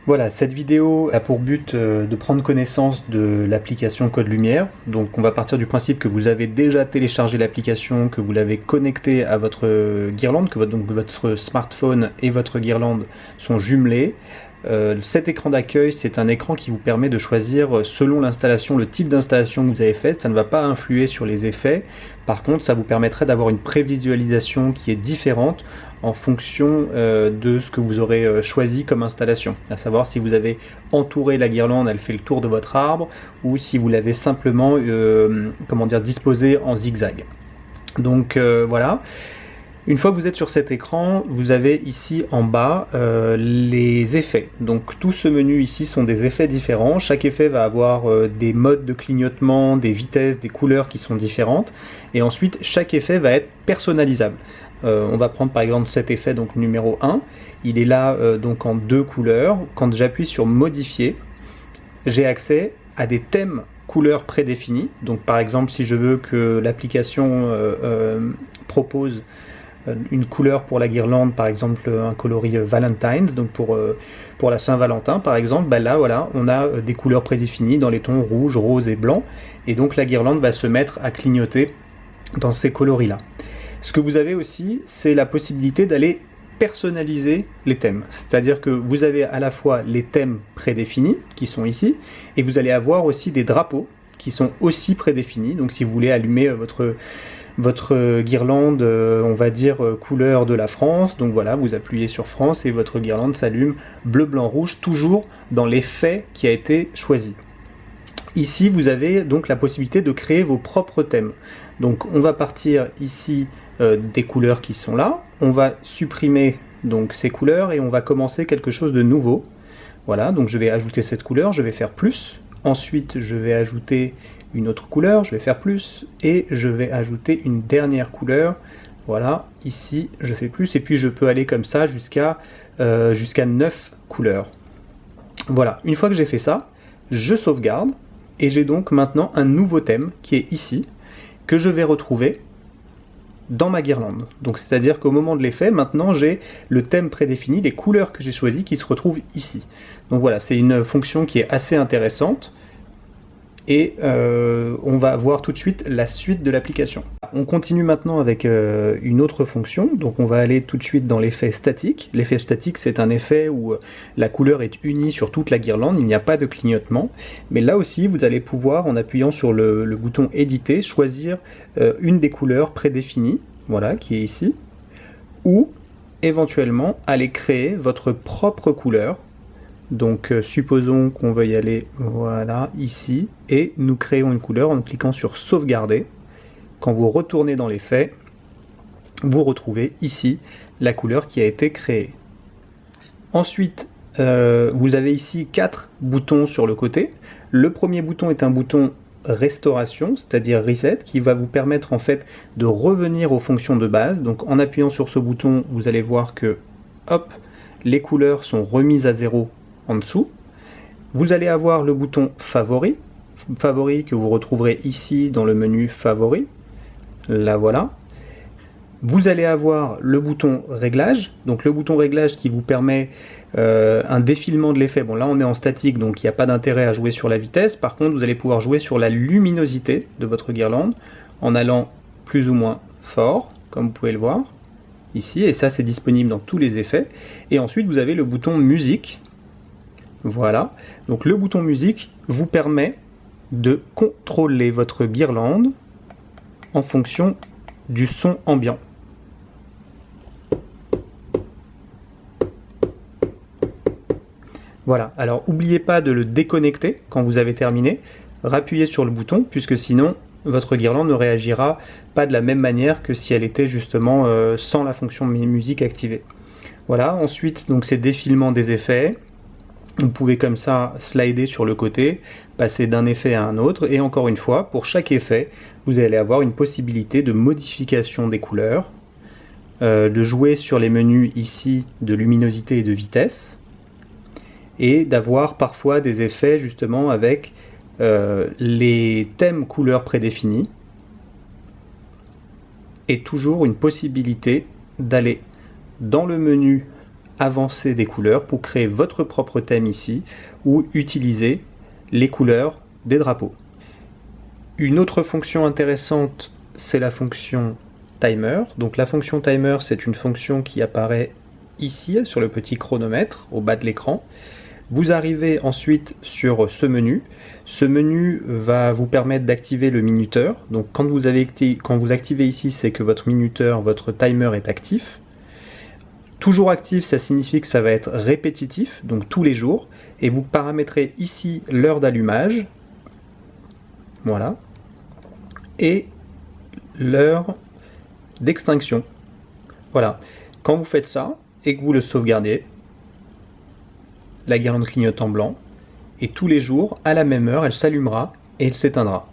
Voilà, cette vidéo a pour but de prendre connaissance de l'application Code Lumière. Donc on va partir du principe que vous avez déjà téléchargé l'application, que vous l'avez connectée à votre guirlande, que votre smartphone et votre guirlande sont jumelés. Cet écran d'accueil, c'est un écran qui vous permet de choisir selon l'installation, le type d'installation que vous avez faite. Ça ne va pas influer sur les effets. Par contre, ça vous permettrait d'avoir une prévisualisation qui est différente en fonction de ce que vous aurez choisi comme installation. À savoir si vous avez entouré la guirlande, elle fait le tour de votre arbre, ou si vous l'avez simplement disposé en zigzag. Donc voilà. Une fois que vous êtes sur cet écran, vous avez ici en bas les effets. Donc tout ce menu ici sont des effets différents. Chaque effet va avoir des modes de clignotement, des vitesses, des couleurs qui sont différentes. Et ensuite, chaque effet va être personnalisable. On va prendre par exemple cet effet, donc numéro 1. Il est là donc en 2 couleurs. Quand j'appuie sur modifier, j'ai accès à des thèmes couleurs prédéfinis. Donc par exemple, si je veux que l'application propose une couleur pour la guirlande, par exemple un coloris Valentine's, donc pour la Saint-Valentin par exemple, là voilà, on a des couleurs prédéfinies dans les tons rouge, rose et blanc, et donc la guirlande va se mettre à clignoter dans ces coloris là. Ce que vous avez aussi, c'est la possibilité d'aller personnaliser les thèmes, c'est-à-dire que vous avez à la fois les thèmes prédéfinis qui sont ici, et vous allez avoir aussi des drapeaux qui sont aussi prédéfinis. Donc si vous voulez allumer votre guirlande, on va dire couleur de la France, donc voilà, vous appuyez sur France et votre guirlande s'allume bleu, blanc, rouge, toujours dans l'effet qui a été choisi. Ici, vous avez donc la possibilité de créer vos propres thèmes. Donc on va partir ici des couleurs qui sont là, on va supprimer donc ces couleurs et on va commencer quelque chose de nouveau. Voilà, donc je vais ajouter cette couleur, je vais faire plus, ensuite je vais ajouter une autre couleur, je vais faire plus, et je vais ajouter une dernière couleur. Voilà, ici je fais plus, et puis je peux aller comme ça jusqu'à 9 couleurs. Voilà, une fois que j'ai fait ça, je sauvegarde, et j'ai donc maintenant un nouveau thème qui est ici, que je vais retrouver dans ma guirlande. Donc c'est-à-dire qu'au moment de l'effet, maintenant j'ai le thème prédéfini, les couleurs que j'ai choisies qui se retrouvent ici. Donc voilà, c'est une fonction qui est assez intéressante. Et on va voir tout de suite la suite de l'application. On continue maintenant avec une autre fonction, donc on va aller tout de suite dans l'effet statique. L'effet statique, c'est un effet où la couleur est unie sur toute la guirlande, il n'y a pas de clignotement, mais là aussi vous allez pouvoir, en appuyant sur le bouton éditer, choisir une des couleurs prédéfinies, voilà, qui est ici, ou éventuellement aller créer votre propre couleur. Donc supposons qu'on veuille aller voilà ici et nous créons une couleur en cliquant sur sauvegarder. Quand vous retournez dans l'effet, vous retrouvez ici la couleur qui a été créée. Ensuite, vous avez ici 4 boutons sur le côté. Le premier bouton est un bouton restauration, c'est-à-dire reset, qui va vous permettre en fait de revenir aux fonctions de base. Donc en appuyant sur ce bouton, vous allez voir que hop, les couleurs sont remises à 0 en dessous. Vous allez avoir le bouton favori que vous retrouverez ici dans le menu favori. Là voilà. Vous allez avoir le bouton réglage, donc le bouton réglage qui vous permet un défilement de l'effet. Bon là on est en statique donc il n'y a pas d'intérêt à jouer sur la vitesse. Par contre vous allez pouvoir jouer sur la luminosité de votre guirlande en allant plus ou moins fort, comme vous pouvez le voir ici, et ça c'est disponible dans tous les effets. Et ensuite vous avez le bouton musique. Voilà, donc le bouton musique vous permet de contrôler votre guirlande en fonction du son ambiant. Voilà, alors n'oubliez pas de le déconnecter quand vous avez terminé, rappuyez sur le bouton puisque sinon votre guirlande ne réagira pas de la même manière que si elle était justement sans la fonction musique activée. Voilà, ensuite donc c'est défilement des effets. Vous pouvez comme ça slider sur le côté, passer d'un effet à un autre, et encore une fois, pour chaque effet, vous allez avoir une possibilité de modification des couleurs, de jouer sur les menus ici de luminosité et de vitesse, et d'avoir parfois des effets justement avec les thèmes couleurs prédéfinis, et toujours une possibilité d'aller dans le menu avancer des couleurs pour créer votre propre thème ici ou utiliser les couleurs des drapeaux. Une autre fonction intéressante, c'est la fonction timer. Donc la fonction timer, c'est une fonction qui apparaît ici sur le petit chronomètre au bas de l'écran. Vous arrivez ensuite sur ce menu. Ce menu va vous permettre d'activer le minuteur. Donc quand vous activez ici, c'est que votre minuteur, votre timer est actif. Toujours actif, ça signifie que ça va être répétitif, donc tous les jours. Et vous paramétrez ici l'heure d'allumage. Voilà. Et l'heure d'extinction. Voilà. Quand vous faites ça et que vous le sauvegardez, la guirlande clignote en blanc et tous les jours, à la même heure, elle s'allumera et elle s'éteindra.